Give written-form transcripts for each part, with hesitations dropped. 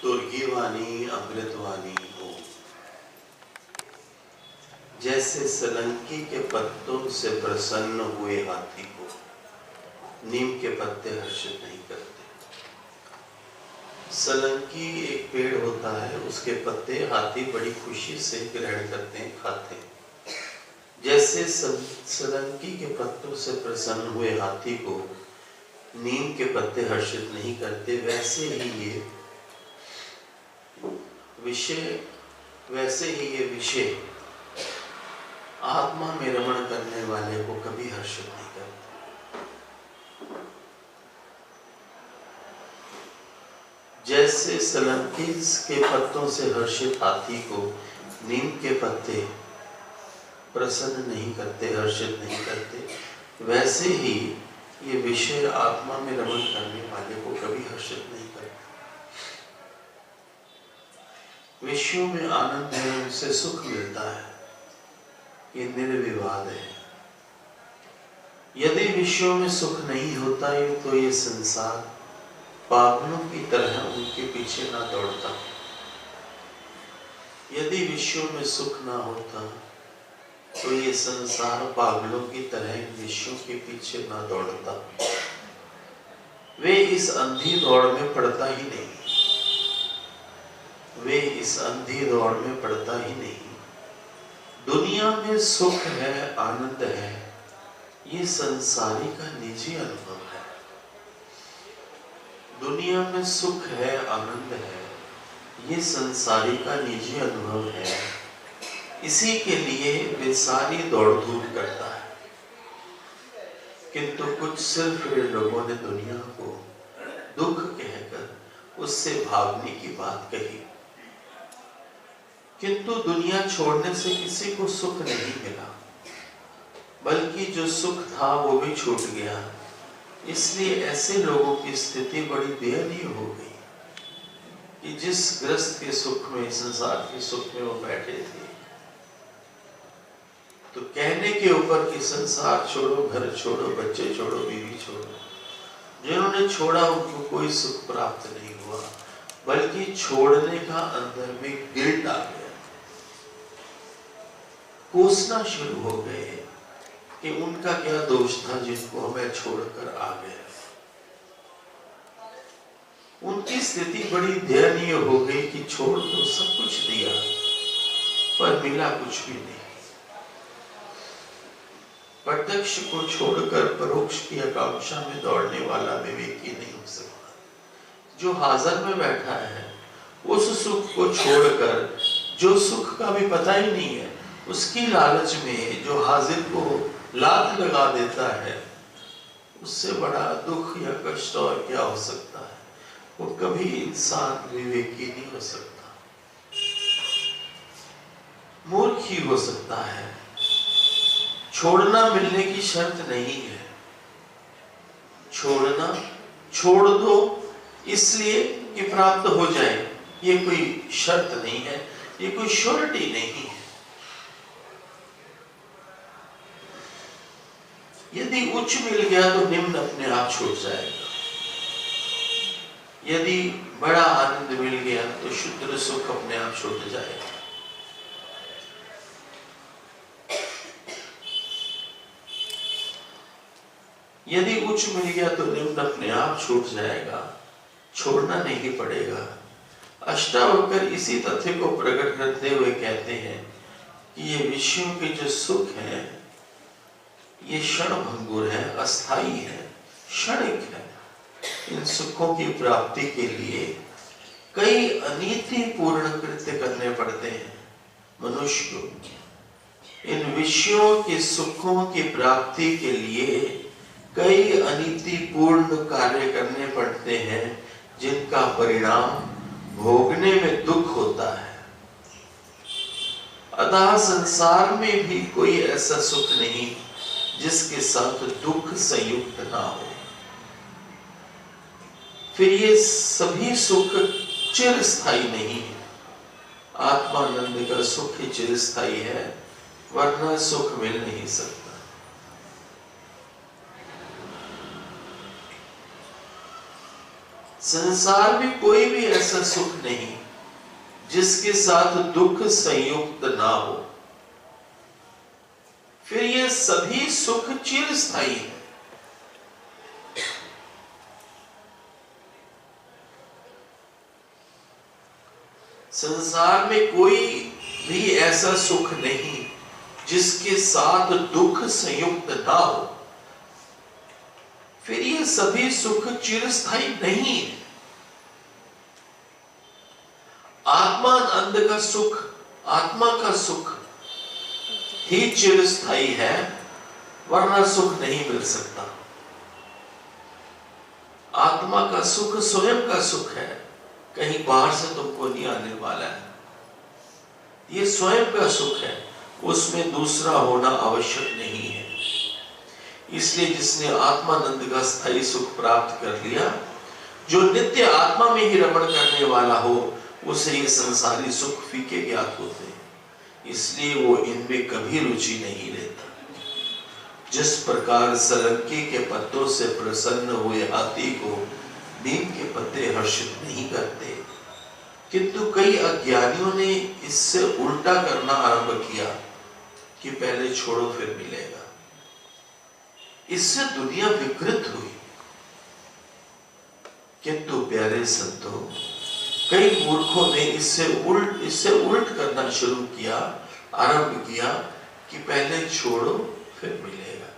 तुर्गीवाणी अमृतवाणी हो। जैसे सलंकी के पत्तों से प्रसन्न हुए हाथी को नीम के पत्ते हर्षित नहीं करते। सलंकी एक पेड़ होता है, उसके पत्ते हाथी बड़ी खुशी से ग्रहण करते हैं, खाते हैं। जैसे सलंकी के पत्तों से प्रसन्न हुए हाथी को नीम के पत्ते हर्षित नहीं करते, वैसे ही ये विषय आत्मा में रमण करने वाले को कभी हर्षित नहीं करते। जैसे सलंकी के पत्तों से हर्षित हाथी को नीम के पत्ते प्रसन्न नहीं करते, हर्षित नहीं करते, वैसे ही ये विषय आत्मा में रमण करने वाले को कभी हर्षित नहीं करते। विषयों में आनंद है, उनसे सुख मिलता है, ये निर्विवाद है। यदि विषयों में सुख नहीं होता तो ये संसार पागलों की तरह उनके पीछे ना दौड़ता। यदि विषयों में सुख ना होता तो ये संसार पागलों की तरह विषयों के पीछे ना दौड़ता। वे इस अंधी दौड़ में पड़ता ही नहीं, वे इस अंधी दौड़ में पड़ता ही नहीं। दुनिया में सुख है, आनंद है, ये संसारी का निजी अनुभव है। दुनिया में सुख है, आनंद है, ये संसारी का निजी अनुभव है। इसी के लिए वे सारी दौड़ धूप करता है। किंतु कुछ सिर्फ लोगों ने दुनिया को दुख कहकर उससे भागने की बात कही। किंतु दुनिया छोड़ने से किसी को सुख नहीं मिला, बल्कि जो सुख था वो भी छूट गया। इसलिए ऐसे लोगों की स्थिति बड़ी दयनीय हो गई कि जिस ग्रस्त के सुख में, संसार के सुख में वो बैठे थे, तो कहने के ऊपर कि संसार छोड़ो, घर छोड़ो, बच्चे छोड़ो, बीवी छोड़ो, जिन्होंने छोड़ा उनको कोई सुख प्राप्त नहीं हुआ, बल्कि छोड़ने का अंदर में गिल्ट आ गया। कोसना शुरू हो गए कि उनका क्या दोष था जिनको मैं छोड़कर आ गया। उनकी स्थिति बड़ी दयनीय हो गई कि छोड़ तो सब कुछ दिया पर मिला कुछ भी नहीं। प्रत्यक्ष को छोड़कर परोक्ष की आकांक्षा में दौड़ने वाला विवेकी नहीं हो सकता। जो हाजिर में बैठा है उस सुख को छोड़कर, जो सुख का भी पता ही नहीं है, उसकी लालच में जो हाजिर को लात लगा देता है, उससे बड़ा दुख या कष्ट और क्या हो सकता है। वो कभी इंसान विवेकी नहीं हो सकता, मूर्ख ही हो सकता है। छोड़ना मिलने की शर्त नहीं है। छोड़ना छोड़ दो इसलिए कि प्राप्त हो जाए, ये कोई शर्त नहीं है, ये कोई श्योरिटी नहीं है। यदि उच्च मिल गया तो निम्न अपने आप छूट जाएगा। यदि बड़ा आनंद मिल गया तो शुद्ध सुख अपने आप छूट जाएगा। यदि उच्च मिल गया तो निम्न अपने आप छूट जाएगा, छोड़ना नहीं पड़ेगा। अष्टावक्र इसी तथ्य को प्रकट करते हुए कहते हैं कि ये विषयों के जो सुख हैं ये क्षणभंगुर है, अस्थाई है, क्षणिक है। इन सुखों की प्राप्ति के लिए कई अनीतिपूर्ण कृत्य करने पड़ते हैं मनुष्य को। इन विषयों के सुखों की प्राप्ति के लिए कई अनीतिपूर्ण कार्य करने पड़ते हैं, जिनका परिणाम भोगने में दुख होता है। अतः संसार में भी कोई ऐसा सुख नहीं जिसके साथ दुख संयुक्त ना हो। फिर ये सभी सुख चिरस्थायी नहीं है। आत्मानंद का सुख ही चिरस्थायी है, वरना सुख मिल नहीं सकता। संसार में कोई भी ऐसा सुख नहीं जिसके साथ दुख संयुक्त ना हो। फिर ये सभी सुख चिरस्थायी है। संसार में कोई भी ऐसा सुख नहीं जिसके साथ दुख संयुक्त ना हो। फिर ये सभी सुख चिरस्थायी नहीं है। आत्मानंद का सुख, आत्मा का सुख ही चिरस्थायी है, वरना सुख नहीं मिल सकता। आत्मा का सुख स्वयं का सुख है, कहीं बाहर से तुमको नहीं आने वाला है। ये स्वयं का सुख है, उसमें दूसरा होना आवश्यक नहीं है। इसलिए जिसने आत्मानंद का स्थायी सुख प्राप्त कर लिया, जो नित्य आत्मा में ही रमण करने वाला हो, उसे ये संसारी सुख फीके ज्ञात होते हैं। इसलिए वो इनमें कभी रुचि नहीं लेता। जिस प्रकार सरंगी के पत्तों से प्रसन्न हुए हाथी को नीम के पत्ते हर्षित नहीं करते, किंतु कई अज्ञानियों ने इससे उल्टा करना आरंभ किया कि पहले छोड़ो फिर मिलेगा। इससे दुनिया विकृत हुई। किंतु प्यारे संतों, कई मूर्खों ने इससे उल्ट करना शुरू किया, आरंभ किया कि पहले छोड़ो फिर मिलेगा।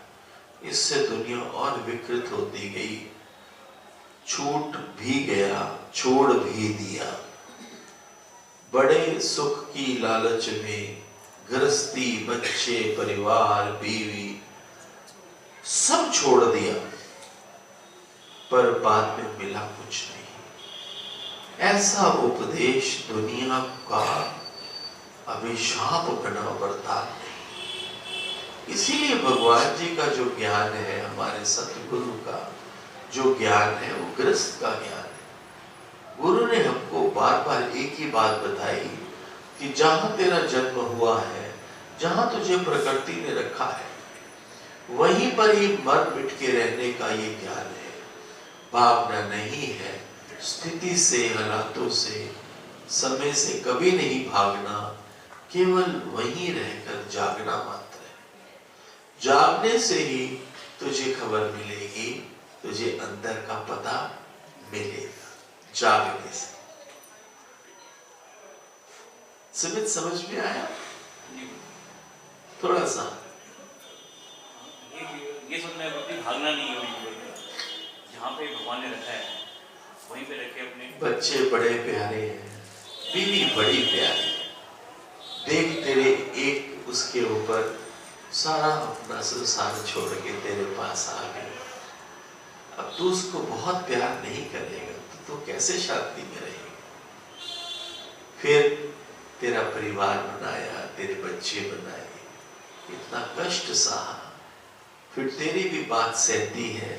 इससे दुनिया और विकृत होती गई। छूट भी गया, छोड़ भी दिया। बड़े सुख की लालच में गृहस्थी, बच्चे, परिवार, बीवी सब छोड़ दिया, पर बाद में मिला कुछ नहीं। ऐसा उपदेश दुनिया का अभिशाप बना वरदान नहीं। इसीलिए भगवान जी का जो ज्ञान है, हमारे सतगुरु का जो ज्ञान है, वो गृहस्थ का ज्ञान है। गुरु ने हमको बार बार एक ही बात बताई कि जहां तेरा जन्म हुआ है, जहां तुझे प्रकृति ने रखा है, वहीं पर ही मर मिट के रहने का ये ज्ञान है। भावना नहीं है। स्थिति से, हालातों से, समय से कभी नहीं भागना, केवल वहीं रहकर जागना मात्र है। जागने से ही तुझे खबर मिलेगी, तुझे अंदर का पता मिलेगा। जागने से। सुमित, समझ में आया? थोड़ा सा ये सोचना है, भागना नहीं है। जहाँ पे भगवान ने रखा है वहीं पे रखे अपने। बच्चे बड़े प्यारे हैं, बीवी बड़ी प्यारी। देख, तेरे एक उसके ऊपर सारा अपना संसार छोड़ के तेरे पास आ गए। अब तू उसको बहुत प्यार नहीं करेगा तो तू कैसे शांति में रहेगा? फिर तेरा परिवार बनाया, तेरे बच्चे बनाए, इतना कष्ट सहा, फिर तेरी भी बात सहती है,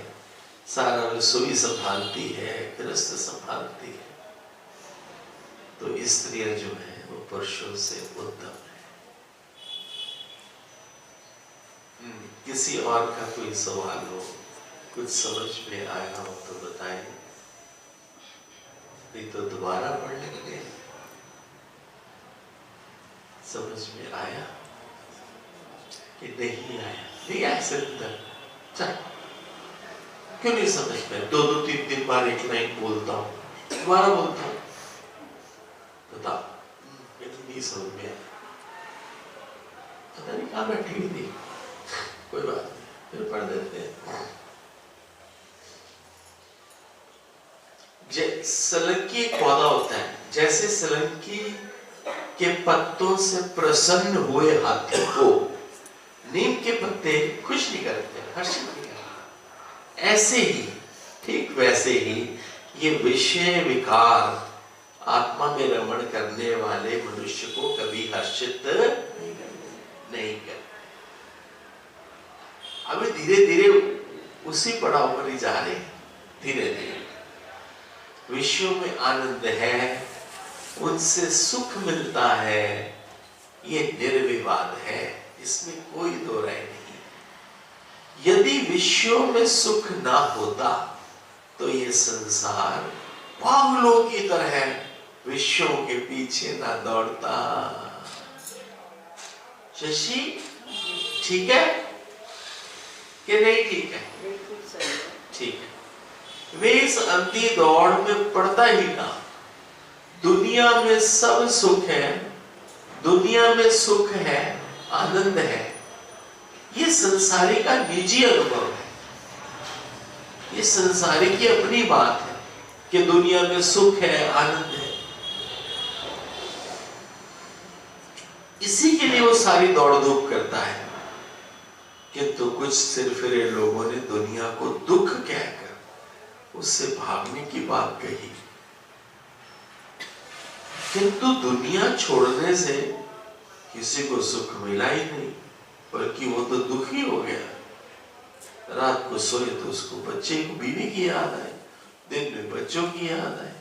सारा रसोई संभालती है, गृहस्थ संभालती है। तो स्त्रियां जो है वो पुरुषों से उत्तम है। किसी और का कोई सवाल हो, कुछ समझ में आया हो तो बताएं, नहीं तो दोबारा पढ़ लेंगे। समझ में आया कि नहीं आया? नहीं आया सर, चल क्यों नहीं समझ में? 2-3 बार एक लाइन बोलता हूँ, दोबारा बोलता हूँ, बताओ। ये तो नहीं समझ में आया, पता नहीं कहाँ बैठी हुई थी। कोई बात नहीं, फिर पढ़ देते हैं। सलंकी एक पौधा होता है, जैसे सलंकी के पत्तों से प्रसन्न हुए हाथी को नीम के पत्ते खुश नहीं करते, हर्षित नहीं करते, ऐसे ही, ठीक वैसे ही ये विषय विकार आत्मा में रमण करने वाले मनुष्य को कभी हर्षित नहीं करते। अभी धीरे धीरे उसी पड़ाव पर ही जा रहे हैं। धीरे धीरे विषयों में आनंद है, उनसे सुख मिलता है, ये निर्विवाद है, इसमें कोई दो राय नहीं। यदि विषयों में सुख ना होता तो ये संसार पागलों की तरह विषयों के पीछे ना दौड़ता। शशि ठीक है कि नहीं ठीक है? बिल्कुल सही है। ठीक है। वे इस अंधी दौड़ में पड़ता ही ना। दुनिया में सब सुख है, दुनिया में सुख है, आनंद है, ये संसारी का निजी अनुभव है, ये संसारी की अपनी बात है कि दुनिया में सुख है, आनंद है। इसी के लिए वो सारी दौड़ धूप करता है। किंतु कुछ सिरफिरे लोगों ने दुनिया को दुख कहकर उससे भागने की बात कही। किंतु दुनिया छोड़ने से किसी को सुख मिला ही नहीं, बल्कि वो तो दुखी हो गया। रात को सोए तो उसको बच्चे को बीवी की याद आए, दिन में बच्चों की याद आए।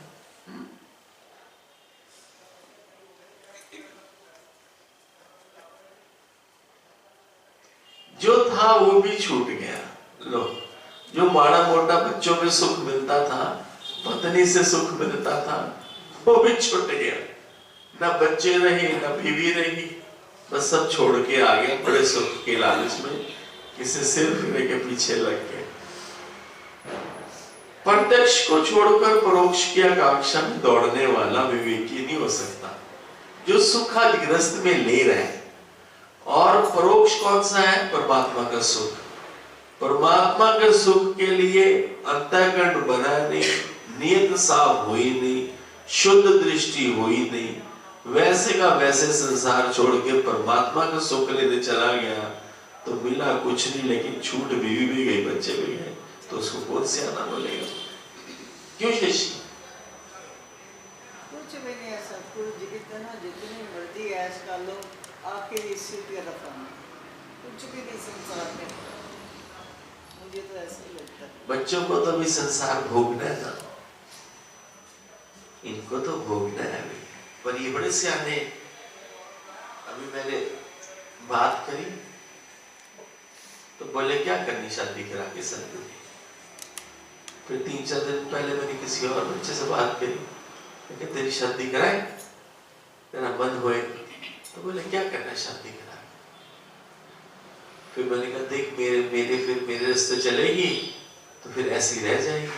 जो था वो भी छूट गया। लो, जो माड़ा मोटा बच्चों में सुख मिलता था, पत्नी से सुख मिलता था, वो भी छूट गया। ना बच्चे रहे, ना बीवी रही, बस सब छोड़ के आ गया बड़े सुख के लालच में, किसी सिर फिरे के पीछे लग गए। प्रत्यक्ष को छोड़कर परोक्ष की आकांक्षा में दौड़ने वाला विवेकी नहीं हो सकता। जो सुख गृहस्थ में ले रहे हैं, और परोक्ष कौन सा है? परमात्मा का सुख। परमात्मा के सुख के लिए अंतःकरण बना नहीं, नियत साफ हुई नहीं, शुद्ध दृष्टि हुई नहीं, वैसे का वैसे संसार छोड़ के परमात्मा का सुख लेने चला गया, तो मिला कुछ नहीं, लेकिन छूट बीवी भी गई, बच्चे भी गए, तो उसको कौन सियाना बोलेगा? क्यों शशि? कुछ भी नहीं है, सतगुरु जी कितना जितनी मर्जी ऐश कर लो, आखिर इसी की रफा कुछ भी नहीं संसार में। मुझे तो ऐसा ही लगता है। बच्चों को तो अभी संसार भोगना है ना, इनको तो भोगना है अभी। पर ये बड़े सियाने। अभी मैंने बात करी तो बोले क्या करनी शादी करा के संत जी। फिर 3-4 दिन पहले मैंने किसी और बच्चे से बात करी, कि तेरी शादी कराए, तेरा मन होए, तो बोले क्या करना है शादी करा। फिर मैंने कहा देख मेरे रास्ते चलेगी तो फिर ऐसी रह जाएगी,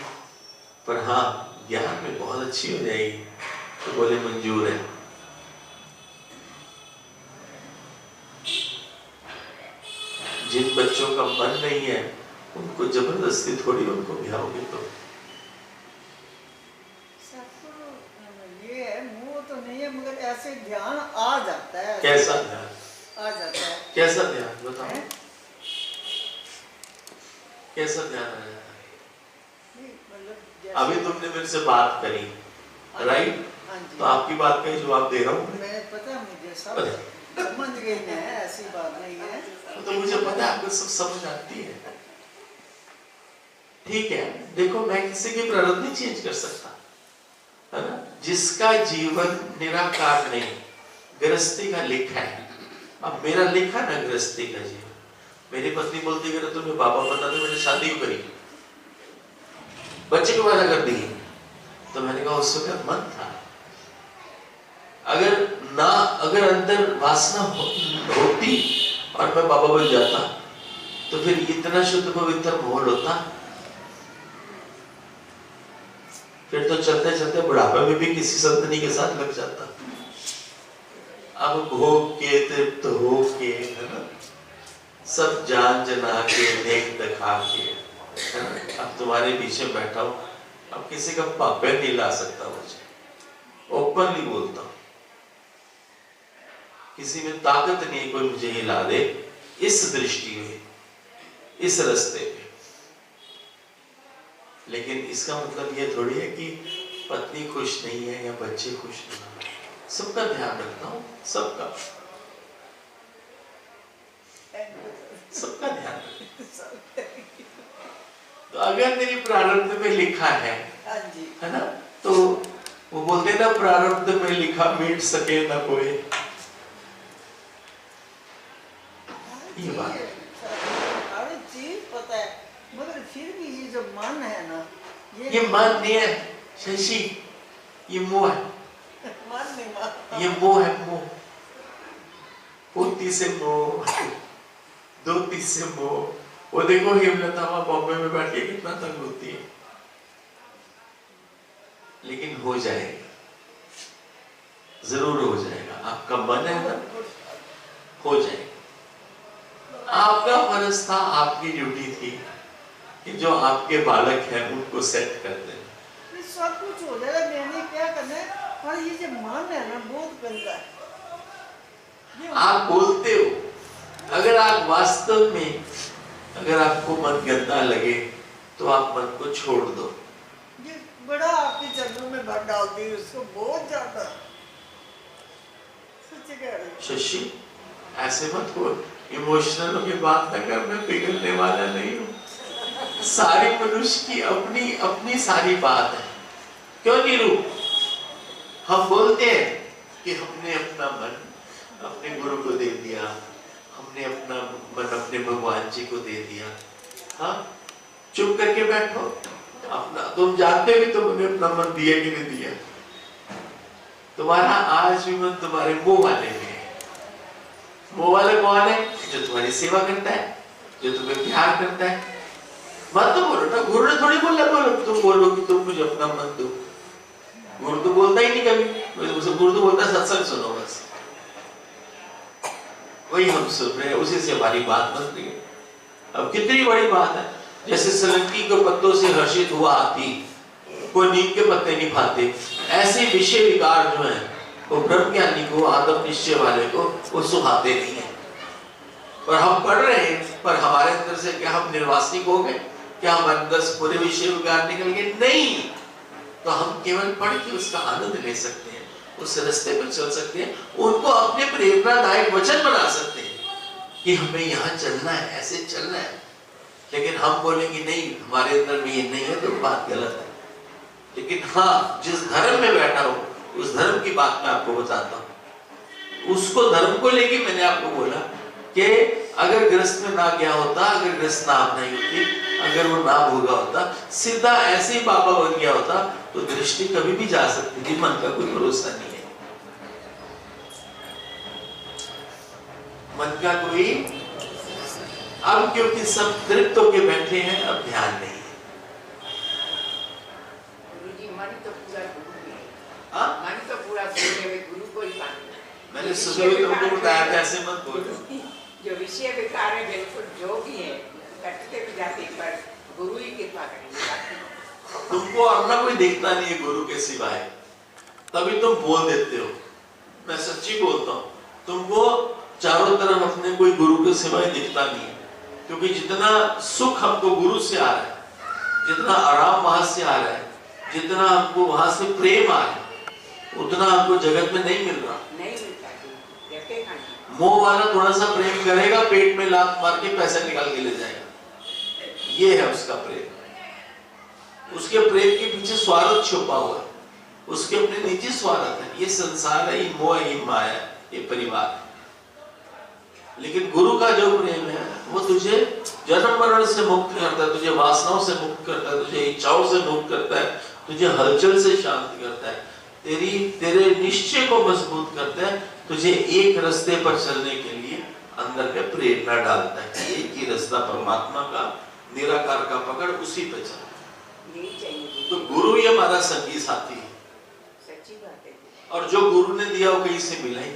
पर हाँ ज्ञान में बहुत अच्छी हो जाएगी। तो बोले मंजूर है। जिन बच्चों का मन नहीं है उनको जबरदस्ती थोड़ी उनको ब्याहोगे तो। ये है, मुंह तो नहीं है, मगर ऐसे ध्यान आ जाता है। कैसा ध्यान? आ जाता है। कैसा ध्यान बताओ? कैसा ध्यान आ जाता है? मतलब अभी तुमने मेरे से बात करी, राइट? तो आपकी बात का ही जवाब दे रहा हूँ मैं। पता मुझे सब समझ गई मैं, ऐसी बात नहीं है। तो मुझे पता है आपको सब समझ आती है। ठीक है, देखो मैं किसी की प्रारब्ध नहीं चेंज कर सकता, है ना? जिसका जीवन निराकार नहीं, गृहस्थी का लिखा है। अब मेरा लिखा ना गृहस्थी का जीवन। मेरी पत्नी बोलती है तुम्हें बाबा बनना तो मैंने शादी क्यों करी, बच्चे क्यों पैदा कर दिए? तो मैंने कहा उस वक्त मन था। अगर अंदर वासना होती और मैं बाबा बन जाता तो फिर इतना शुद्ध पवित्र माहौल होता, फिर तो चलते चलते बुढ़ापे में भी किसी संतनी के साथ लग जाता। अब भोग के तृप्त हो के, है ना, सब जान जना के देख दिखा के, है ना, अब तुम्हारे पीछे बैठा हूं, अब किसी का पापे नहीं ला सकता मुझे, ओपनली बोलता हूं। किसी में ताकत नहीं कोई मुझे हिला दे इस दृष्टि में, इस रास्ते पे। लेकिन इसका मतलब ये थोड़ी है कि पत्नी खुश नहीं है या बच्चे खुश नहीं है। सबका ध्यान रखता हूँ, सबका ध्यान रखता। तो अगर मेरी प्रारब्ध में लिखा है ना, तो वो बोलते ना प्रारब्ध में लिखा मिट सके ना कोई, ये बात हर चीज पता है, मगर फिर भी ये जो मन है ना, ये मन नहीं है शशि, ये मोह है, मन नहीं मान। ये मोह है, मोह। पोती से मोह, धोती से मोह। वो देखो हेमलता वहां बॉम्बे में बैठ के कितना तंग होती है, लेकिन हो जाएगा, जरूर हो जाएगा। आपका मन है ना, हो जाएगा। आपका फर्ज था, आपकी ड्यूटी थी कि जो आपके बालक हैं उनको सेट कर दें। ये सब कुछ हो जाएगा, मैंने क्या करना है, पर ये जो मन है ना बहुत गंदा है। आप बोलते हो, अगर आप वास्तव में, अगर आपको मन गंदा लगे तो आप मन को छोड़ दो। ये बड़ा आपके चरणों में भर डालती है उसको, बहुत ज्यादा। सच्ची कह रही हूँ। शशि, ऐसे मत हो, इमोशनल होके बात न कर, मैं पिघलने वाला नहीं हूँ। सारी मनुष्य की अपनी अपनी सारी बात है। क्यों नीरू? हम बोलते हैं कि हमने अपना मन अपने गुरु को दे दिया, हमने अपना मन अपने भगवान जी को दे दिया। हाँ, चुप करके बैठो। अपना तुम जानते भी तुमने अपना मन दिया कि नहीं दिया। तुम्हारा आज भी मन तुम्हारे मुंह वाले में है। मुंह वाले कौन है? जो तुम्हारी सेवा करता है, जो तुम्हें प्यार करता है। मत तो बोलो ना, गुरु ने थोड़ी बोला बोलो, तुम बोलो कि तुम मुझे अपना मन दो। गुरु तो बोलता ही नहीं कभी, गुरु तो बोलता सत्संग सुनो बस। वही हम सुन रहे हैं, उसी से हमारी बात बन रही है। अब कितनी बड़ी बात है, जैसे सोलंकी के पत्तों से हर्षित हुआ हाथी, कोई नीम के पत्ते नहीं खाते, ऐसे विषय विकार जो है वो ब्रह्म ज्ञानी को, आत्म निश्चय वाले को वो सुहाते नहीं है। और हम पढ़ रहे हैं, पर हमारे अंदर से क्या हम निर्वासिक हो गए? क्या हम अंदर से पूरे विषय विकार निकल गए? नहीं। तो हम केवल पढ़ के उसका आनंद ले सकते हैं, उस रास्ते पर चल सकते हैं, उनको अपने प्रेरणादायक वचन बना सकते हैं कि हमें यहाँ चलना है, ऐसे चलना है। लेकिन हम बोलेंगे नहीं, हमारे अंदर में ये नहीं है, तो बात गलत है। लेकिन हाँ, जिस धर्म में बैठा हूँ उस धर्म की बात मैं आपको बताता हूँ। उसको धर्म को लेके मैंने आपको बोला कि अगर गृहस्थ में ना गया होता, अगर गृहस्थ ना नहीं होती, अगर वो ना भोगा होता, सीधा ऐसे ही बाबा बन गया होता, तो दृष्टि कभी भी जा सकती थी। मन का कोई भरोसा नहीं है, मन का कोई। अब क्योंकि सब तृप्त होके बैठे हैं, अब ध्यान नहीं है। मन तो पूरा गुरु को ही पाना। मैंने सुबह तुमको बताया था, ऐसे मत बोलो। जो विषय विकार है बिल्कुल जो भी है कटते भी जाते, पर गुरु ही कृपा करेंगे। तुमको अपना कोई देखता नहीं है गुरु के सिवाय, तभी तुम बोल देते हो। मैं सच्ची बोलता हूँ, तुमको चारों तरफ अपने कोई गुरु के सिवाय दिखता नहीं है। क्योंकि जितना सुख हमको गुरु से आ रहा है, जितना आराम वहां से आ रहा है, जितना हमको वहां से प्रेम आ रहा है, उतना हमको जगत में नहीं मिल रहा। नहीं मिलता। मोह वाला थोड़ा सा प्रेम करेगा, पेट में लात मार के पैसा निकाल के ले जाएगा। ये है उसका प्रेम। उसके प्रेम के पीछे स्वार्थ छुपा हुआ है, उसके अपने निजी स्वार्थ है। ये संसार है, ये मोह है, ये माया है, ये परिवार है। लेकिन गुरु का जो प्रेम है वो तुझे जन्म मरण से मुक्त करता है, तुझे वासनाओं से मुक्त करता है, तुझे इच्छाओं से मुक्त करता है, तुझे हलचल से शांत करता है, तेरे निश्चय को मजबूत करता है, तुझे एक रास्ते पर चलने के लिए अंदर में प्रेरणा डालता है। एक ही रास्ता परमात्मा का, निराकार का पकड़, उसी पे चल। तो गुरु ही हमारा संगी साथी है। सच्ची बात है। और जो गुरु ने दिया वो कहीं से मिला ही,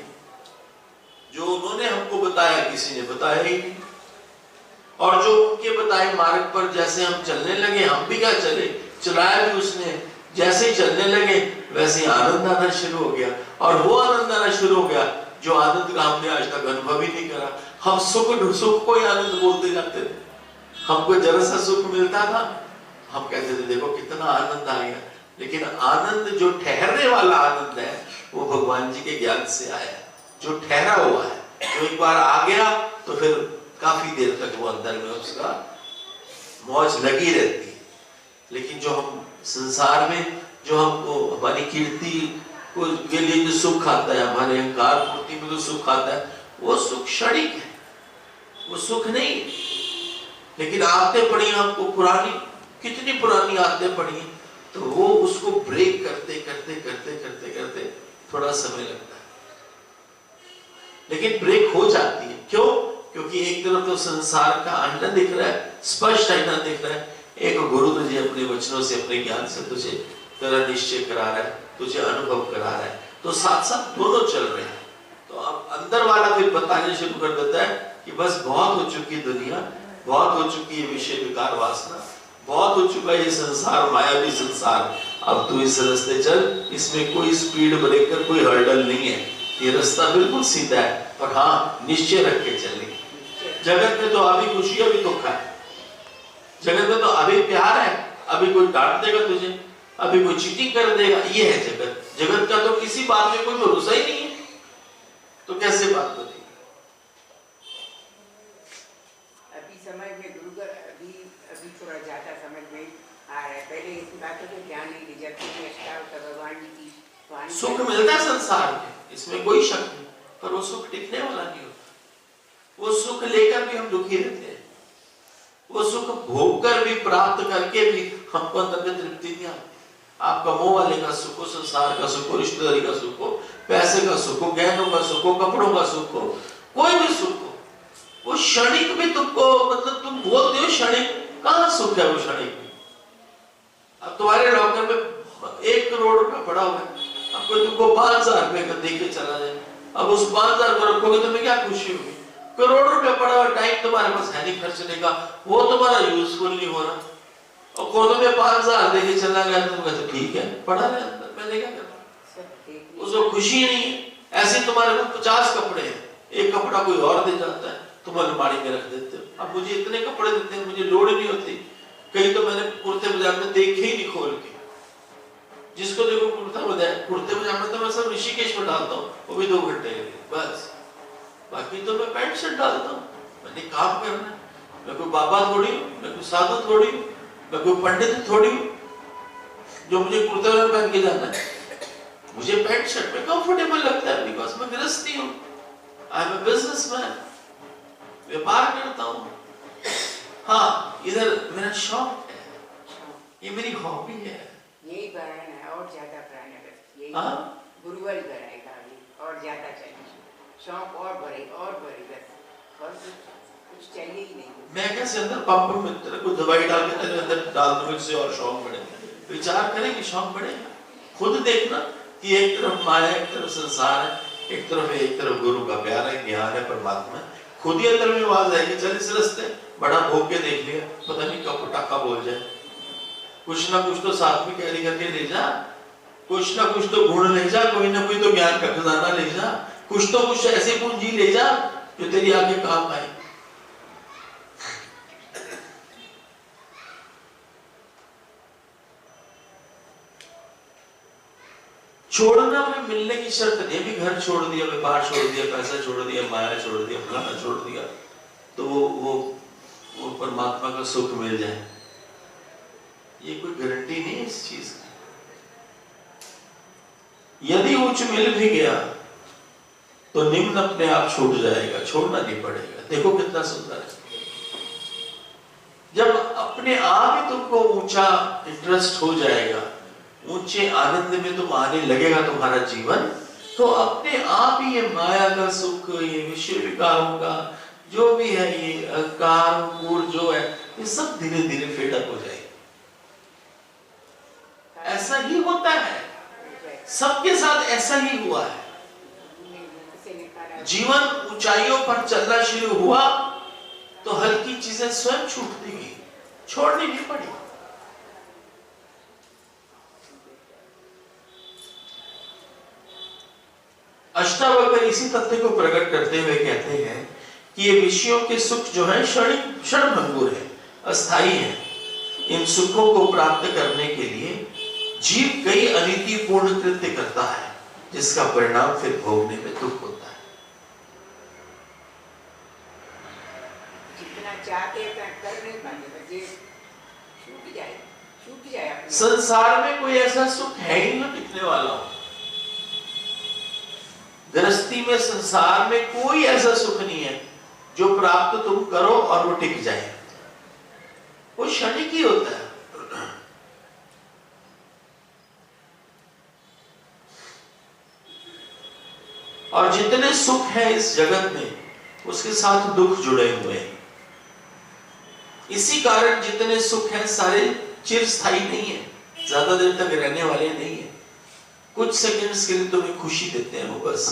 जो उन्होंने हमको बताया किसी ने बताया ही नहीं। और जो उनके बताए मार्ग पर जैसे हम चलने लगे, हम भी क्या चले, चलाया भी उसने। जैसे ही चलने लगे वैसे ही आनंद आना शुरू हो गया। और वो आनंद आना शुरू हो गया जो आनंद का हमने आज तक अनुभव ही नहीं करा। हम सुख को ही आनंद बोलते जाते थे। हमको जरा सा सुख मिलता था, हम कहते थे देखो कितना आनंद आ गया। लेकिन आनंद जो ठहरने वाला आनंद है वो भगवान जी के ज्ञान से आया, जो ठहरा हुआ है, जो एक बार आ गया तो फिर काफी देर तक वो अंदर में उसका मौज लगी रहती है। लेकिन जो हम संसार में, जो हमको हमारी कीर्ति के लिए जो सुख आता है, हमारे अहंकार पूर्ति में जो सुख आता है, वो सुख क्षणिक है, वो सुख नहीं। लेकिन आदतें पड़ी हमको पुरानी, कितनी पुरानी आदतें पड़ी, तो वो उसको ब्रेक करते करते करते करते करते थोड़ा समय लगता है, लेकिन ब्रेक हो जाती है। क्यों? क्योंकि एक तरफ तो संसार का आईना दिख रहा है, स्पष्ट आईना दिख रहा है, एक गुरु तुझे अपने वचनों से, अपने ज्ञान से तुझे तेरा निश्चय करा रहा है, तुझे अनुभव करा रहा है, तो साथ साथ दोनों चल रहे हैं। तो अब अंदर वाला फिर बताने शुरू कर देता है कि बस बहुत हो चुकी दुनिया, बहुत हो चुकी है विषय विकार वासना, बहुत हो चुका है ये संसार, मायावी संसार, अब तू इस रास्ते चल, इसमें कोई स्पीड ब्रेकर, कोई हर्डल नहीं है, ये रास्ता बिल्कुल सीधा है, और हाँ निश्चय रख के चलेंगे। जगत में तो अभी खुशी, अभी दुख है, जगत में तो अभी प्यार है, अभी कोई डांट देगा तुझे, अभी कोई चीटिंग कर देगा, ये है जगत। जगत का तो किसी बात में कोई भरोसा ही नहीं है, तो कैसे बात बनेगी? अभी समझ में गुरुगर अभी थोड़ा ज्यादा समझ में आ रहा है, पहले इस बातों को ध्यान नहीं दी, जब तुमने अष्टावक्र भगवान जी की सुख मिलता है संसार में, इसमें कोई शक नहीं, पर वो सुख टिकने वाला नहीं होता। वो सुख लेकर भी हम दुखी रहते हैं, वो सुख भोग कर भी, प्राप्त करके भी हमको अंदर में तृप्ति नहीं आती। आपका मोह वाले का सुख हो, संसार का सुख हो, रिश्तेदारी का सुख हो, पैसे का सुख हो, गहनों का सुख हो, कपड़ों का सुख हो, कोई भी सुख हो, वो क्षणिक भी तुमको, मतलब तुम बोलते हो क्षणिक, कहाँ सुख है वो क्षणिक में? अब तुम्हारे लॉकर में 1 करोड़ रुपया पड़ा हुआ है, अब कोई तुमको 5,000 रुपए का देके चला जाए, अब उस 5,000 को रखोगे तुम्हें क्या खुशी होगी? करोड़ रुपया पड़ा हुआ, टाइम तुम्हारे पास है नहीं खर्चने का, वो तुम्हारा यूजफुल नहीं हो रहा, और कोनों में 5,000 देके चला गया, तुम कहते ठीक है पड़ा रहे अंदर, मैंने क्या करना, उसको खुशी नहीं है। ऐसे तुम्हारे पास 50 कपड़े हैं, एक कपड़ा कोई और दे जाता है, तुम अलमारी में रख देते हो, अब मुझे इतने कपड़े देते हैं, मुझे लोड नहीं होती, कहीं तो मैंने कुर्ते पजामे देखे ही नहीं खोल के, जिसको देखो कुर्ते पजामे तो मैं सब ऋषिकेश में डालता हूँ, वो भी 2 घंटे के लिए बस, बाकी तो मैं पैंट शर्ट डालता हूँ, मैंने काम करना है, मैं कोई बाबा थोड़ी हूँ, मैं कोई साधु थोड़ी हूँ, मैं कोई पंडित थोड़ी हूँ जो मुझे कुर्ता पजामा पहन के जाना है। मुझे पैंट शर्ट में कंफर्टेबल लगता है, बिकॉज मैं गृहस्थी हूँ, आई एम अ बिजनेसमैन, व्यापार करता हूँ। हाँ, इधर मेरा शौक है, ये मेरी हॉबी है, यही बढ़ाना है और ज्यादा बढ़ाना है, यही गुरुवर बढ़ाएगा अभी और ज्यादा चाहिए, शौक और बढ़े और बढ़ेगा, और कुछ चाहिए ही नहीं। मैं कैसे अंदर पंप में तेरे को दवाई डाल के तेरे अंदर डाल दूंगा इससे और शौक बढ़ेगा, विचार करेंगे शौक बढ़ेगा। खुद देखना कि एक तरफ माया, एक तरफ संसार है, एक तरफ गुरु का प्यार है, ज्ञान है, परमात्मा है, खुद ही अंदर में आवाज आएगी, चल इस रास्ते, बड़ा भोग के देख लिया, पता नहीं कब पटाखा बोल जाए, कुछ ना कुछ तो साथ में कैरी करके ले जा, कुछ ना कुछ तो गुण ले जा, कोई ना कोई तो ज्ञान का खजाना ले जा, कुछ तो कुछ ऐसी पूंजी ले जा जो तेरी आगे काम आए। छोड़ना में मिलने की शर्त नहीं, भी घर छोड़ दिया, व्यापार छोड़ दिया, पैसा छोड़ दिया, माया छोड़ दिया, फलाना छोड़ दिया, तो वो परमात्मा का सुख मिल जाए, ये कोई गारंटी नहीं है इस चीज की। यदि उच्च मिल भी गया तो निम्न अपने आप छूट जाएगा, छोड़ना नहीं पड़ेगा। देखो कितना सुंदर है, जब अपने आप ही तुमको ऊंचा इंटरेस्ट हो जाएगा, ऊंचे आनंद में तुम आने लगेगा तुम्हारा जीवन, तो अपने आप ही ये माया का सुख, ये विषय विकारों का जो भी है, ये अहंकार मूड जो है, ये सब धीरे धीरे फेडअप हो जाएगा। ऐसा ही होता है, सबके साथ ऐसा ही हुआ है। जीवन ऊंचाइयों पर चलना शुरू हुआ तो हल्की चीजें स्वयं छूटती गई, छोड़नी नहीं पड़ी। अष्टावक्र इसी तथ्य को प्रकट करते हुए कहते हैं कि ये विषयों के सुख जो है क्षणभंगुर है, अस्थाई है। इन सुखों को प्राप्त करने के लिए जीव कई अनीतिपूर्ण कृत्य करता है, जिसका परिणाम फिर भोगने में दुख होता है। जितना चाहते कर नहीं पाते, छूट जाए। संसार में कोई ऐसा सुख है ही ना टिकने वाला हो। गृहस्थी में, संसार में कोई ऐसा सुख नहीं है जो प्राप्त तुम करो और वो टिक जाए, वो क्षणिक ही होता है। और जितने सुख है इस जगत में उसके साथ दुख जुड़े हुए हैं। इसी कारण जितने सुख हैं सारे चिरस्थायी नहीं है, ज्यादा देर तक रहने वाले नहीं है। कुछ सेकंड्स के लिए तुम्हें खुशी देते हैं वो बस।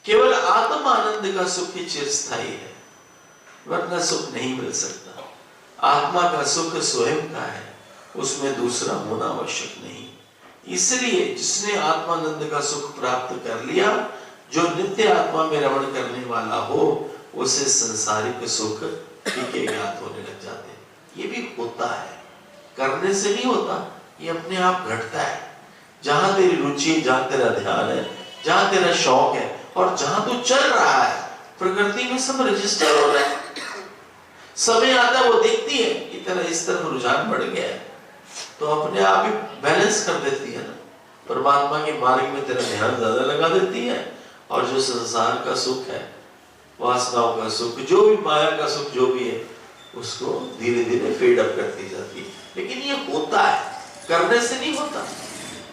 केवल आत्म आनंद का सुख ही चिरस्थायी है, वरना सुख नहीं मिल सकता। आत्मा का सुख स्वयं का है, उसमें दूसरा होना आवश्यक नहीं। इसलिए जिसने आत्मानंद का सुख प्राप्त कर लिया, जो नित्य आत्मा में रमण करने वाला हो, उसे संसारिक सुख फीके ज्ञात होने लग जाते हैं। ये भी होता है, करने से नहीं होता, ये अपने आप घटता है। जहां तेरी रुचि, जहां तेरा ध्यान है, जहां तेरा शौक है और जहां तू चल रहा है, प्रकृति में सब रजिस्टर हो रहा है। समय आता है वो देखती है कि तेरा इस तरफ रुझान बढ़ गया है, तो अपने आप ही बैलेंस कर देती है ना, परमात्मा के मार्ग में तेरा ध्यान ज्यादा लगा देती है। और जो संसार का सुख है, वासनाओं का सुख, जो भी माया का सुख जो भी है, उसको धीरे धीरे फेड अप करती जाती है। लेकिन ये होता है, करने से नहीं होता।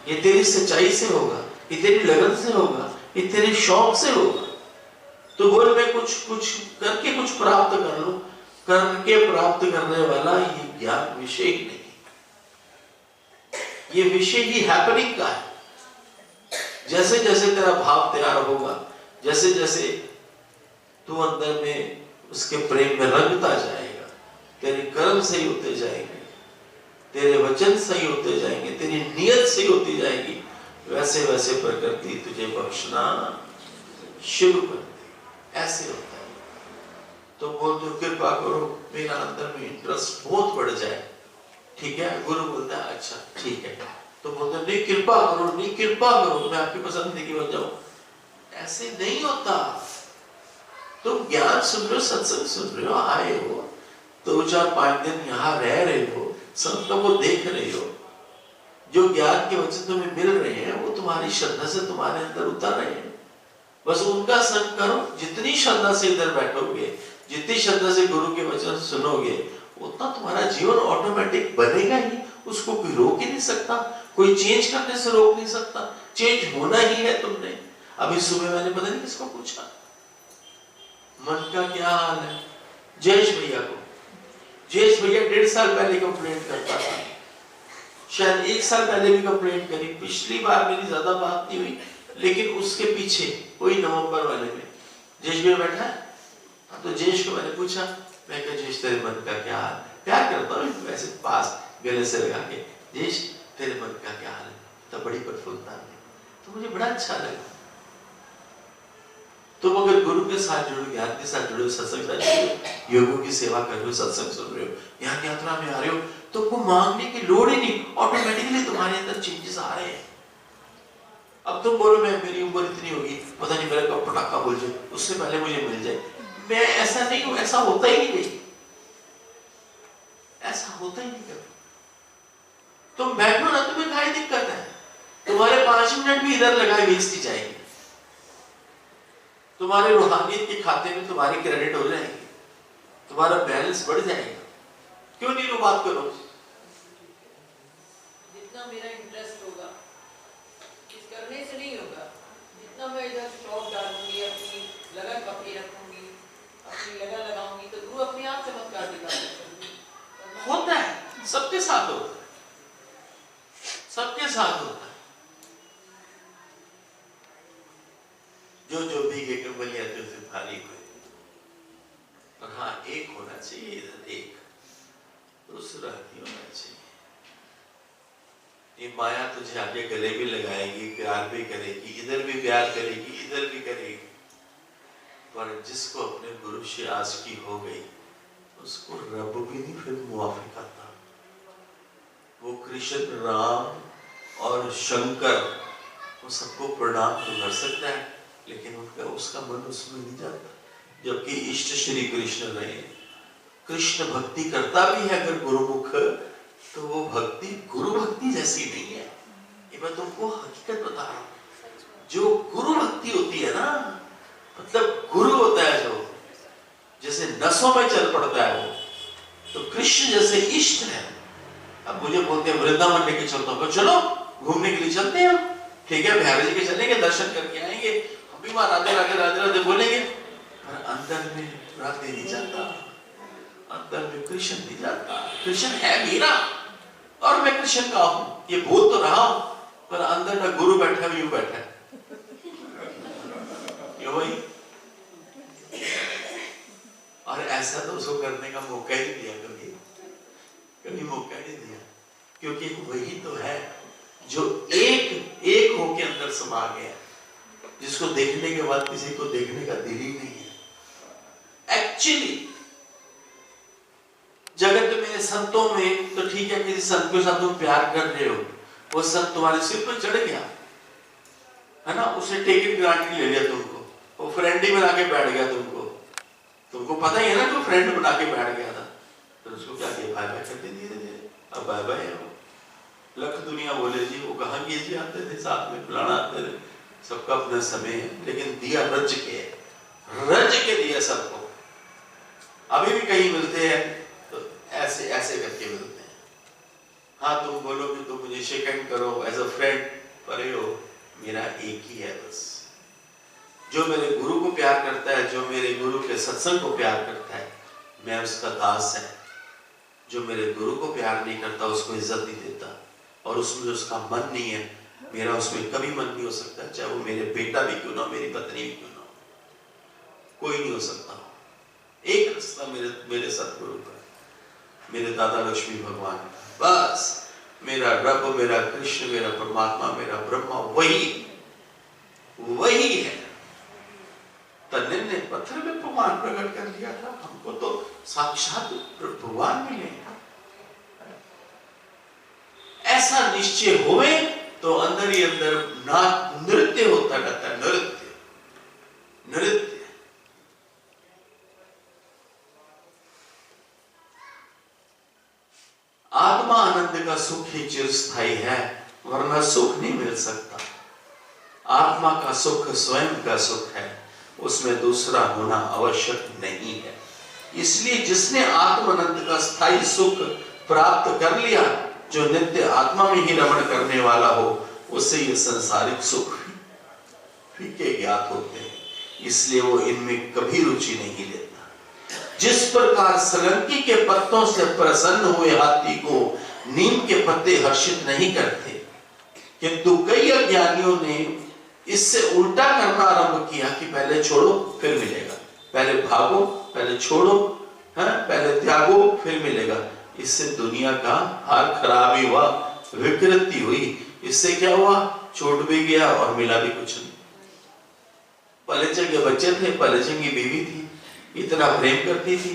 ये तेरी सच्चाई से होगा, ये तेरी लगन से होगा, ये तेरे शौक से होगा। तो बोल मैं कुछ करके कुछ प्राप्त कर लो, करके प्राप्त करने वाला ये ज्ञान विषय ही नहीं, ये विषय ही हैपनिंग का है। जैसे जैसे तेरा भाव तैयार होगा, जैसे जैसे तू अंदर में उसके प्रेम में रंगता जाएगा, तेरे कर्म सही होते जाएंगे, तेरे वचन सही होते जाएंगे, तेरी नियत सही होती जाएगी, वैसे वैसे प्रकृति तुझे बख्शना शुरू कर दे। ऐसे होता है। तो बोल दो कृपा करो मेरा अंदर में इंटरेस्ट बहुत बढ़ जाए, ठीक है। गुरु बोलता है अच्छा ठीक है, तो बोलते नहीं कृपा करो, नहीं कृपा करो, मैं आपकी पसंद की बन जाऊं। ऐसे नहीं होता। तुम ज्ञान सुन रहे हो, सत्संग सुन रहे हो, आए हो, 2-4-5 दिन यहाँ रह रहे हो, संतों को देख रहे हो, जो ज्ञान के वचन तुम्हें मिल रहे हैं वो तुम्हारी श्रद्धा से तुम्हारे अंदर उतर रहे हैं। बस उनका संग करो। जितनी श्रद्धा से इधर बैठोगे, जितनी श्रद्धा से गुरु के वचन सुनोगे, उतना तुम्हारा जीवन ऑटोमेटिक बनेगा ही। उसको कोई रोक ही नहीं सकता, कोई चेंज करने से रोक नहीं सकता, चेंज होना ही है तुमने। अभी सुबह मैंने पता नहीं किसको पूछा, मन का क्या हाल है, जयेश भैया को। जयेश भैया 1.5 साल पहले कंप्लेंट करता था, शायद 1 साल पहले भी कंप्लेंट करी। पिछली बार मेरी ज्यादा बात नहीं हुई, लेकिन उसके पीछे वही नवंबर वाले में जयेश भैया बैठा है। तो जयेश को मैंने पूछा, मैं कहा जयेश तेरे मन का क्या हाल है, प्यार करता हूँ वैसे पास गले से लगा के, जयेश तेरे मन का क्या हाल है, तो बड़ी प्रफुल्लता है। तो मुझे बड़ा अच्छा लगा। तुम अगर गुरु के साथ जुड़ो, ज्ञान के साथ जुड़ो, सत्संग साथ जुड़ो, योगों की सेवा कर रहे हो, सत्संग सुन रहे हो, यहाँ यात्रा में आ रहे हो, तो तुमको मांगने की लोड़ ही नहीं, ऑटोमेटिकली तुम्हारे अंदर चेंजेस आ रहे हैं। अब तुम बोलो मैं मेरी उम्र इतनी होगी, पता नहीं मेरा कब पटाखा बोल जाए, उससे पहले मुझे मिल जाए। मैं ऐसा नहीं हूं, ऐसा होता ही नहीं, ऐसा होता ही नहीं कभी। तुम बैठो ना, तुम्हें क्या दिक्कत है? तुम्हारे 5 मिनट भी इधर लगाए वेस्ट ही जाएंगे। तुम्हारे रूहानियत के खाते में तुम्हारी क्रेडिट हो जाएगी, तुम्हारा बैलेंस बढ़ जाएगा। क्यों नहीं लो बात करो? जितना मेरा इंटरेस्ट होगा, इस करने से नहीं होगा। जितना मैं इधर शौक डालूंगी, अपनी लगन पकड़ी रखूंगी, अपनी लगन लगाऊंगी, तो गुरु अपने आप चमत्कार दिखाएगा। होता है, सबके साथ होता है, सबके साथ होता है। जो भीगे कंबलियां तुझसे भारी हुए। और हाँ, एक होना चाहिए इधर, एक दूसरा नहीं होना चाहिए। ये माया तुझे आगे गले भी लगाएगी, प्यार भी करेगी, इधर भी प्यार करेगी, इधर भी करेगी। पर जिसको अपने गुरु से आशिकी हो गई, उसको रब भी नहीं फिर मुआफी करता। वो कृष्ण, राम और शंकर, वो सबको प्रणाम तो कर सकता है, लेकिन उसका मन उसमें नहीं जाता। जबकि इष्ट श्री कृष्ण रहे, कृष्ण भक्ति करता भी है अगर गुरुमुख, तो वो भक्ति गुरु भक्ति जैसी नहीं है। ये मैं तुमको हकीकत बता रहा हूं। जो गुरु भक्ति होती है ना, मतलब गुरु होता है जो जैसे नसों में चल पड़ता है वो, तो कृष्ण जैसे इष्ट है। अब मुझे बोलते हैं वृंदावन लेके चलता हूँ, चलो घूमने के लिए चलते हैं। ठीक है, बिहारी जी के चलेंगे, दर्शन करके आएंगे, हम भी वहां राधे राधे राधे राधे बोलेंगे, पर अंदर में राधे नहीं जाता, अंदर में कृष्ण नहीं जाता। कृष्ण है मीरा और मैं कृष्ण का हूं, ये बोल तो रहा हूं, पर अंदर का गुरु बैठा है, यूं बैठा है, क्यों भाई? और ऐसा तो उसको करने का मौका ही नहीं दिया, कभी मौका नहीं दिया, क्योंकि वही तो है जो एक होके अंदर समा गया, जिसको देखने के बाद किसी को देखने का दिल ही नहीं है। एक्चुअली जगत में संतों में तो ठीक है, किसी संत के साथ तुम प्यार कर रहे हो, वो संत तुम्हारे सिर पर चढ़ गया है ना, उसने टेकन ग्रांटेड ले लिया तुमको, वो फ्रेंड ही बना के बैठ गया तुमको पता ही है ना, तो फ्रेंड बना के बैठ गया था, तो उसको क्या किया, बाय बाय करते धीरे धीरे, अब बाय बाय है। लख दुनिया बोले जी, वो कहांगे जी आते थे साथ में, फलाना आते थे, सबका अपना समय है, लेकिन दिया रज के दिया सबको। अभी भी कहीं मिलते हैं तो ऐसे ऐसे करके मिलते हैं, हाँ तुम बोलो कि तुम मुझे शेक हैंड करो एज अ फ्रेंड, पर हो मेरा एक ही है बस, जो मेरे गुरु को प्यार करता है, जो मेरे गुरु के सत्संग को प्यार करता है, मैं उसका दास है। जो मेरे गुरु को प्यार नहीं करता, उसको इज्जत नहीं देता, और उसमें उसका मन नहीं है, मेरा उसमें कभी मन नहीं हो सकता, चाहे वो मेरे बेटा भी क्यों ना, मेरी पत्नी भी क्यों ना, कोई नहीं हो सकता। एक रास्ता मेरे सतगुरु का, मेरे दादा लक्ष्मी भगवान, बस मेरा रब, मेरा कृष्ण, मेरा परमात्मा, मेरा ब्रह्मा, वही है। तन्ने ने पत्थर में प्रमाण प्रकट कर दिया था, हमको तो साक्षात भगवान मिले। ऐसा निश्चय होवे तो अंदर ही अंदर नृत्य होता रहता है, नृत्य। आत्मा आनंद का सुख ही चिरस्थायी है, वरना सुख नहीं मिल सकता। आत्मा का सुख स्वयं का सुख है, उसमें दूसरा होना आवश्यक नहीं है। इसलिए जिसने आत्मानंद का स्थायी सुख प्राप्त कर लिया, जो नित्य आत्मा में ही रमण करने वाला हो, उससे ये संसारिक सुख फीके ज्ञात होते हैं, इसलिए वो इनमें कभी रुचि नहीं लेता। जिस प्रकार सलंकी के पत्तों से प्रसन्न हुए हाथी को नीम के पत्ते हर्षित नहीं करते, किंतु कई अज्ञानियों ने इससे उल्टा करना आरंभ किया कि पहले छोड़ो फिर मिलेगा, पहले भागो पहले छोड़ो, पहले त्यागो फिर मिलेगा। इससे दुनिया का हाल खराब ही हुआ, विकृति हुई। इससे क्या हुआ, छूट भी गया और मिला भी कुछ नहीं। पहले चंगे बच्चे थे, पहले चंगी बीवी थी, इतना प्रेम करती थी,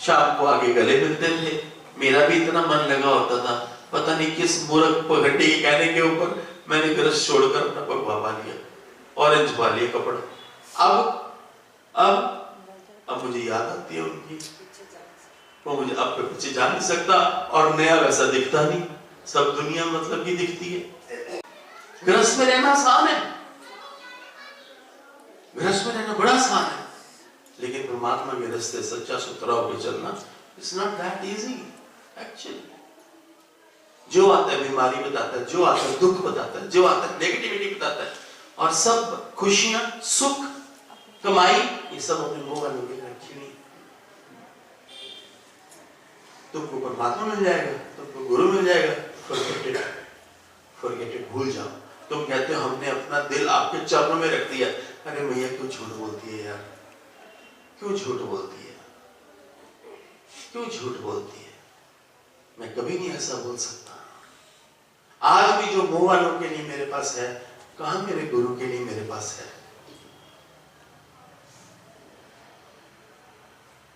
शाम को आगे गले मिलते थे, मेरा भी इतना मन लगा होता था। पता नहीं किस मूर्ख पगड्डी के कहने के ऊपर मैंने गृहस्थ छोड़कर अपना पगवा पा लिया, ऑरेंज पा लिया कपड़ा। अब मुझे याद आती है उनकी, वो मुझे अब पीछे जा नहीं सकता, और नया वैसा दिखता नहीं, सब दुनिया मतलब की दिखती है। गृहस्थ में रहना आसान है, गृहस्थ में रहना बड़ा आसान है, लेकिन परमात्मा के रास्ते सच्चा सुथरा होकर चलना it's not that easy actually. जो आता है बीमारी बताता है, जो आता है दुख बताता है, जो आता है नेगेटिविटी बताता है, और सब खुशियां, सुख, कमाई, ये सब अपने मुंह में लोगे रखी नहीं। तुमको परमात्मा मिल जाएगा, तुमको गुरु मिल जाएगा, फॉरगेट इट, भूल जाओ। तुम कहते हो हमने अपना दिल आपके चरणों में रख दिया, अरे भैया क्यों झूठ बोलती है यार, क्यों झूठ बोलती है, क्यों झूठ बोलती है? मैं कभी नहीं ऐसा बोल सकता। आज भी जो मुंह वालों के लिए मेरे पास है, कहां मेरे गुरु के लिए मेरे पास है?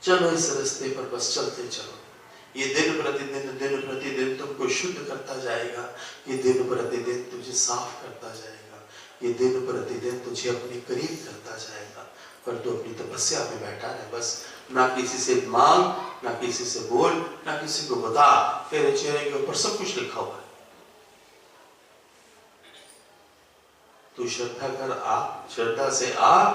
चलो इस रास्ते पर बस चलते चलो, ये दिन प्रतिदिन तुमको शुद्ध करता जाएगा, ये दिन प्रतिदिन तुझे साफ करता जाएगा, ये दिन प्रतिदिन तुझे अपने करीब करता जाएगा। पर तू अपनी तपस्या में बैठा है, बस ना किसी से मांग, ना किसी से बोल, ना किसी को बता, तेरे चेहरे के ऊपर सब कुछ लिखा हुआ है। तू श्रद्धा कर, आ, श्रद्धा से आ,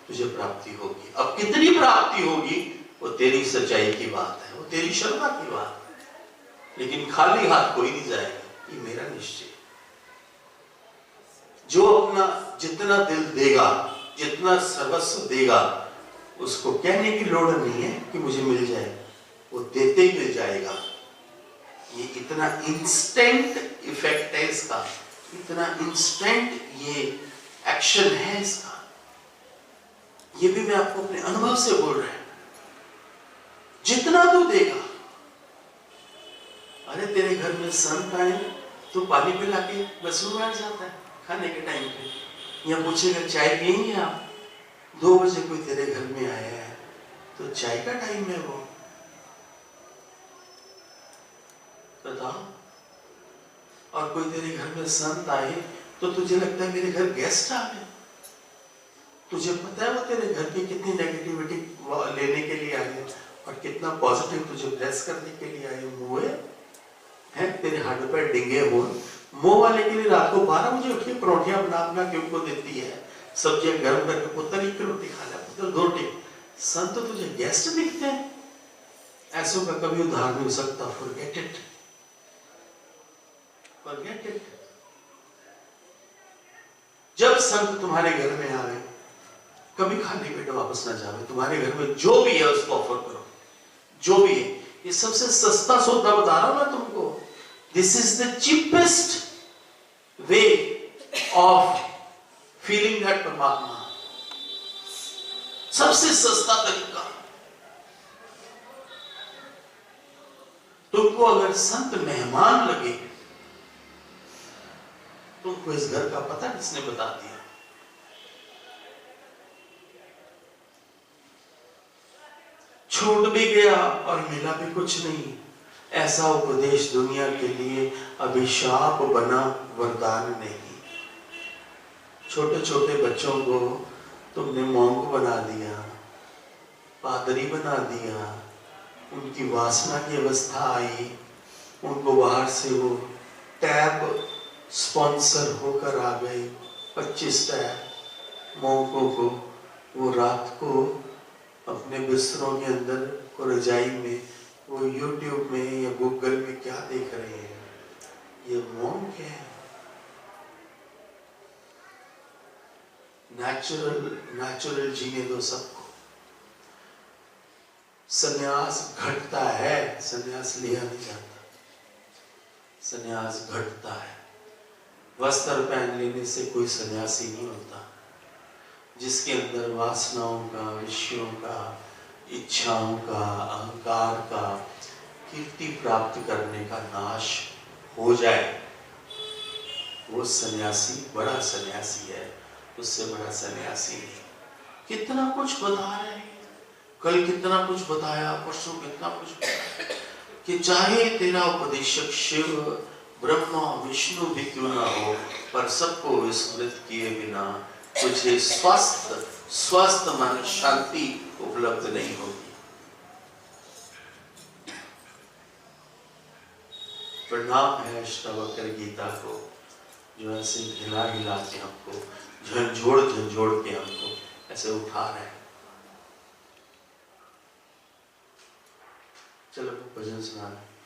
तुझे प्राप्ति होगी। अब कितनी प्राप्ति होगी वो तेरी सच्चाई की बात है, वो तेरी श्रद्धा की बात है, लेकिन खाली हाथ कोई नहीं जाएगा, ये मेरा निश्चय। जो अपना जितना दिल देगा, जितना सर्वस्व देगा, उसको कहने की लोड़ नहीं है कि मुझे मिल जाए, वो देते ही मिल जाएगा। ये इतना इंस्टेंट इफेक्ट है इसका, इतना इंस्टेंट ये एक्शन है इसका। ये भी मैं आपको अपने अनुभव से बोल रहा हूं। जितना तू देगा, अरे तेरे घर में संत आए तो पानी पिला के बस वो बैठ जाता है खाने के टाइम पे, या पूछेगा चाय पियेंगे आप, 2 बजे कोई तेरे घर में आया है तो चाय का टाइम है वो, बताओ। और कोई तेरे घर में संत आए तो तुझे लगता है मेरे घर गेस्ट आ गए, तुझे पता है वो तेरे घर की कितनी नेगेटिविटी लेने के लिए आए और कितना पॉजिटिव तुझे ब्लेस करने के लिए आए हुए हैं। तेरे हाथ पैर डिंगे हो, मुंह वाले के लिए रात को 12 बजे उठ के परोठियां बना के उनको देती है, सब्जियां गर्म करके, पुत्र एक रोटी खा ले, पुत्र 2 रोटी। संत तो तुझे गेस्ट दिखते हैं, ऐसों का कभी उद्धार नहीं हो सकता। Forget it, forget it. जब संत तुम्हारे घर में आवे, कभी खाली पेट वापस ना जावे, तुम्हारे घर में जो भी है उसको ऑफर करो, जो भी है। ये सबसे सस्ता सौदा बता रहा हूं मैं तुमको। This is the cheapest way of feeling that परमात्मा, सबसे सस्ता तरीका। तुमको अगर संत मेहमान लगे, तुमको इस घर का पता किसने बता दिया? छूट भी गया और मिला भी कुछ नहीं। ऐसा उपदेश दुनिया के लिए अभिशाप बना, वरदान नहीं। छोटे छोटे बच्चों को तुमने मॉन्क बना दिया, पादरी बना दिया, उनकी वासना की अवस्था आई, उनको बाहर से वो टैब स्पॉन्सर होकर आ गए, 25 टैब मॉन्कों को। वो रात को अपने बिस्तरों के अंदर और रजाई में वो यूट्यूब में या गूगल में क्या देख रहे हैं? ये मॉन्क है। नेचुरल जीने दो सबको। सन्यास घटता है, सन्यास लिया नहीं जाता, सन्यास घटता है। वस्त्र पहन लेने से कोई सन्यासी नहीं होता। जिसके अंदर वासनाओं का, विषयों का, इच्छाओं का, अहंकार का, कीर्ति प्राप्त करने का नाश हो जाए, वो सन्यासी बड़ा सन्यासी है, उससे बड़ा सन्यासी नहीं। कितना कुछ बता रहे हैं, कल कितना कुछ बताया, परसों कितना कुछ बताया, कि चाहे तेरा उपदेशक शिव, ब्रह्मा, विष्णु भी क्यों ना हो, पर सबको विस्मृत किए बिना तुझे स्वस्थ मन, शांति उपलब्ध नहीं होगी। प्रणाम है अष्टावक्र गीता को, जो ऐसे हिला हिला के हमको, झंझोड़ के हमको ऐसे उठा रहे हैं। चलो भजन सुना रहे हैं।